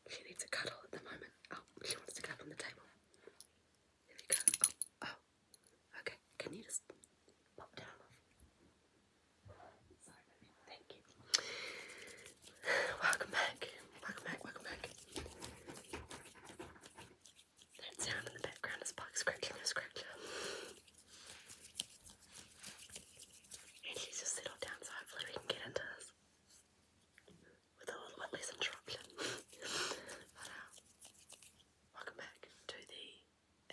She needs a cuddle at the moment. Oh, she wants to get up on the table. There we go. Oh. Okay, can you just pop down off? Sorry, baby. Thank you. Welcome back. That sound in the background is Pug scratching her scratcher. And she's just settled down, so hopefully we can get into this with a little bit less interruption. But welcome back to the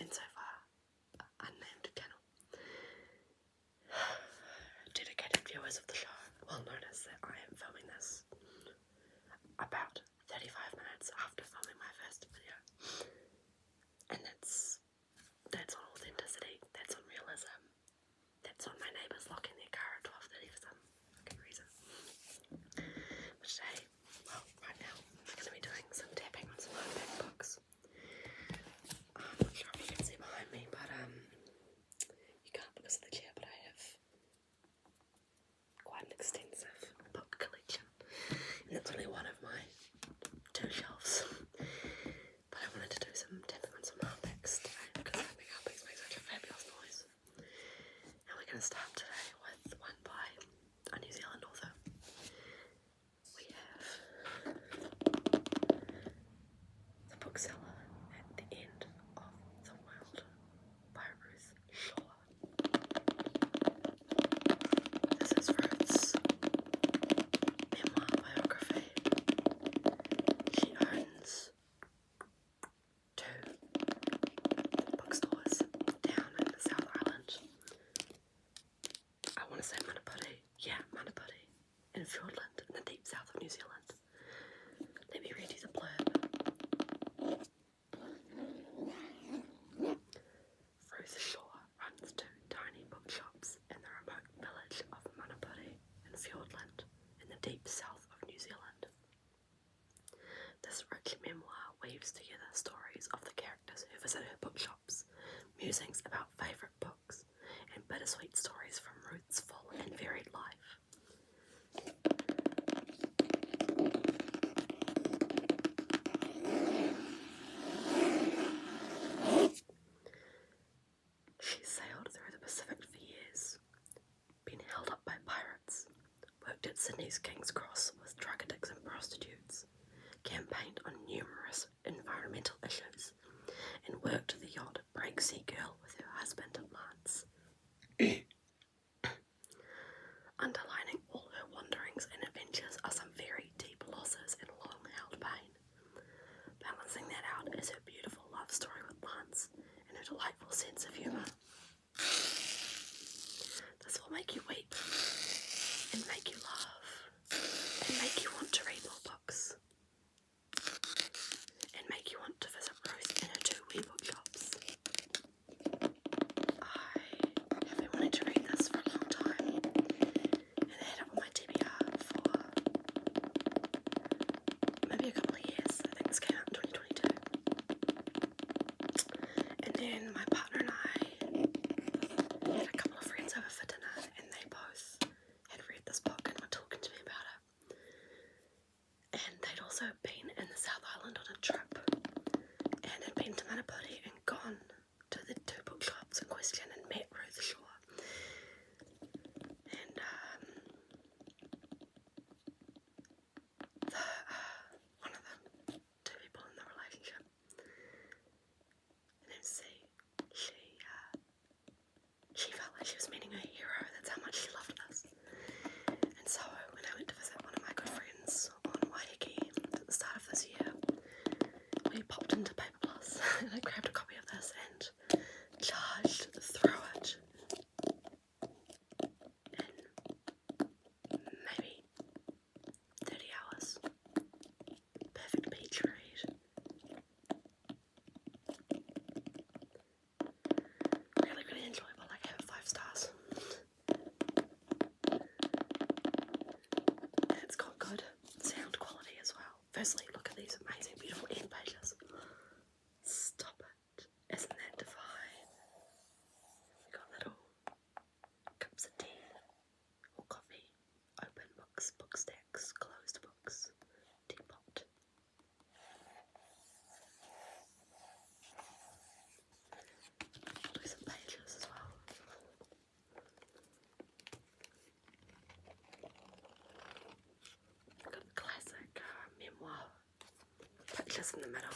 insofar unnamed channel. Dedicated viewers of the show will notice that I am filming this about 35 minutes after filming my first video. And that's on authenticity, that's on realism, that's on my neighbours locking their car at 12:30 for some fucking reason. But today, well, right now, we're going to be doing some tapping on some hardback books. I'm not sure if you can see behind me, but you can't because of the chair, but I have quite an extensive book collection. And that's only one of my 2 shelves. But I wanted to do some tapping on some hardbacks today because I think hardbacks make such a fabulous noise. And we're going to start today with one by a New Zealand author. We have The Bookseller at the End of the World by Ruth Shaw. This is Ruth's memoir biography. She owns 2 bookstores down in the South Island. I want to say Manapuri. Yeah, Manapuri. In Fiordland, in the deep south of New Zealand. Let me read you the blurb. Ruth Shaw runs 2 tiny bookshops in the remote village of Manapuri in Fiordland, in the deep south of New Zealand. This rich memoir weaves together stories of the characters who visit her bookshops, musings about favourite books, and bittersweet stories from Ruth's full and varied life. She sailed through the Pacific for years, been held up by pirates, worked at Sydney's King's Cross with drug addicts and prostitutes, campaigned on numerous environmental issues, and worked the yacht Breaksea Girl with her husband Lance. Underlining all her wanderings and adventures are some very deep losses and long-held pain. Balancing that out is her beautiful love story with Lance and her delightful sense of humour. This will make you weep, and make you laugh, and make you want to read more books, and make you want to visit Ruth in her 2 wee bookshops. I have been wanting to read this for a long time, and I had it on my TBR for maybe a couple of years. I think this came out in 2022. And then my partner and I had a couple of friends over for dinner, and they both had read this book and were talking to me about it. And they'd also been in the South Island on a trip, and had been to Manapuri and gone to the 2 bookshops in question and met Ruth Shaw. And one of the 2 people in the relationship, her name's C, she felt like she was meeting a hero. That's how much she loved this. And so when I went to visit one of my good friends on Waiheke at the start of this year, we popped into Paper Plus and I grabbed a copy of this and charged through it in maybe 30 hours. Perfect beach read. Really, really enjoyable. I gave it 5 stars. And it's got good sound quality as well. Firstly, look at these amazing, beautiful end pages. Stop it. Isn't that divine? We got little cups of tea or coffee, open books, book stacks, closed books, teapot. pictures in the middle.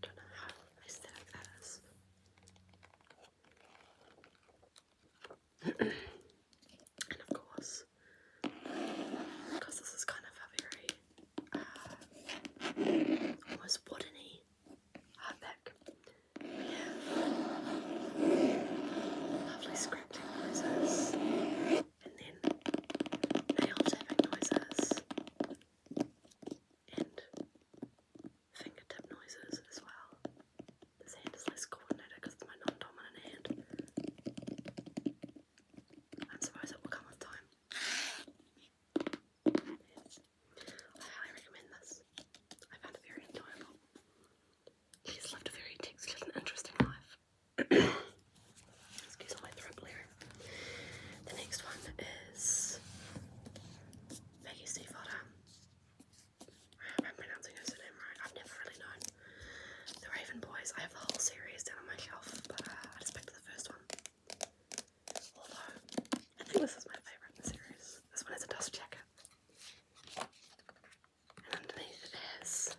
Don't know how aesthetic that is. And of course, because this is kind of a very almost woodeny hardback, we have lovely scratching noises and then nail tapping noises and fingertip noises as well. This hand is less coordinated because it's my non-dominant hand. I suppose it will come with time. Yes. I highly recommend this. I found it very enjoyable. She's lived a very textured and interesting life. Excuse all my throat blaring. The next one is Maggie Stiefvater. I hope I'm pronouncing her surname right. I've never really known. The Raven Boys. I have the whole series down on my shelf, but I just picked the first one. Although, I think this is my favourite in the series. This one has a dust jacket. And underneath it has...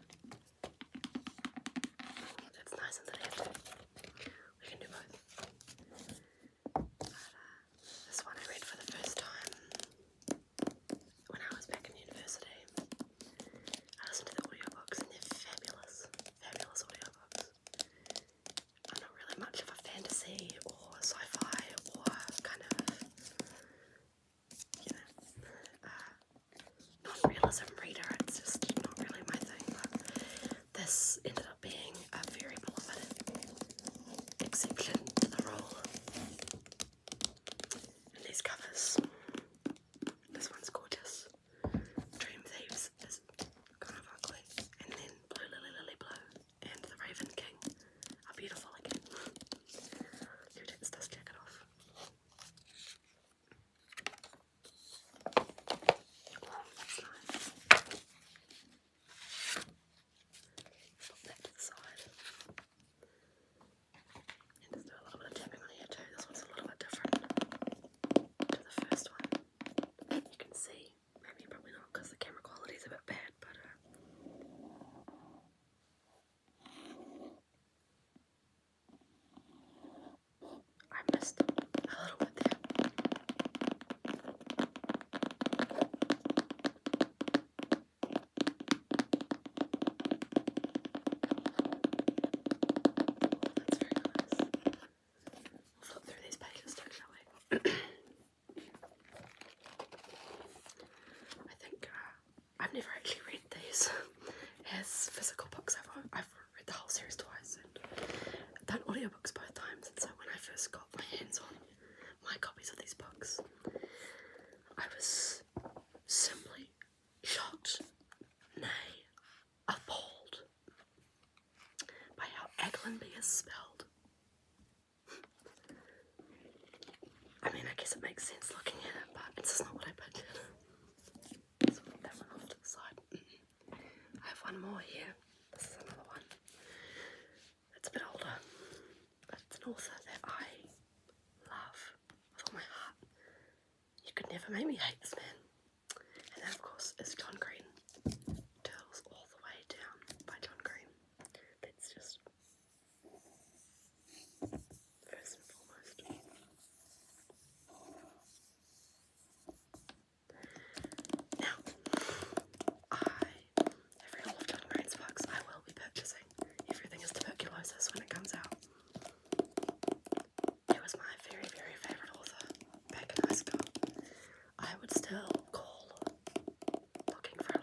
It's nice underneath too. We can do both. But, this one I read for the first time when I was back in university. I listened to the audiobooks and they're fabulous, fabulous audiobooks. I'm not really much of a fantasy or sci-fi or kind of, you know, non-realism reader. It's just not really my thing, but this ended up being a very beloved exception to the rule. And these covers, this one's gorgeous. Dream Thieves is kind of ugly, and then Blue Lily Lily Blue and the Raven King are beautiful again. You take this dust jacket off. Oh, that's nice. Pop that to the side. And just do a little bit of tapping on here too. This one's a little bit different to the first one. You can see, maybe probably not because the camera quality is a bit bad, but I missed a little bit there. That's very nice. We'll flip through these pages too, shall we? I think I've never actually read these as physical books. I've read the whole series twice and done audiobooks both times, and so when I first got my hands on my copies of these books, I was simply shocked, nay, appalled by how Aglenby is spelled. I mean, I guess it makes sense looking at it, but it's just not what I pictured. So I'll put that one off to the side. I have one more here. This is another one. It's a bit older, but it's an author that I love with all my heart. You could never make me hate this man. And that, of course, is John Green. Turtles All the Way Down by John Green. That's just first and foremost. Now, I have read all of John Green's books. I will be purchasing Everything is Tuberculosis when it comes out. He was my very, very favourite author back in high school. I would still call looking for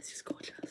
It's just gorgeous.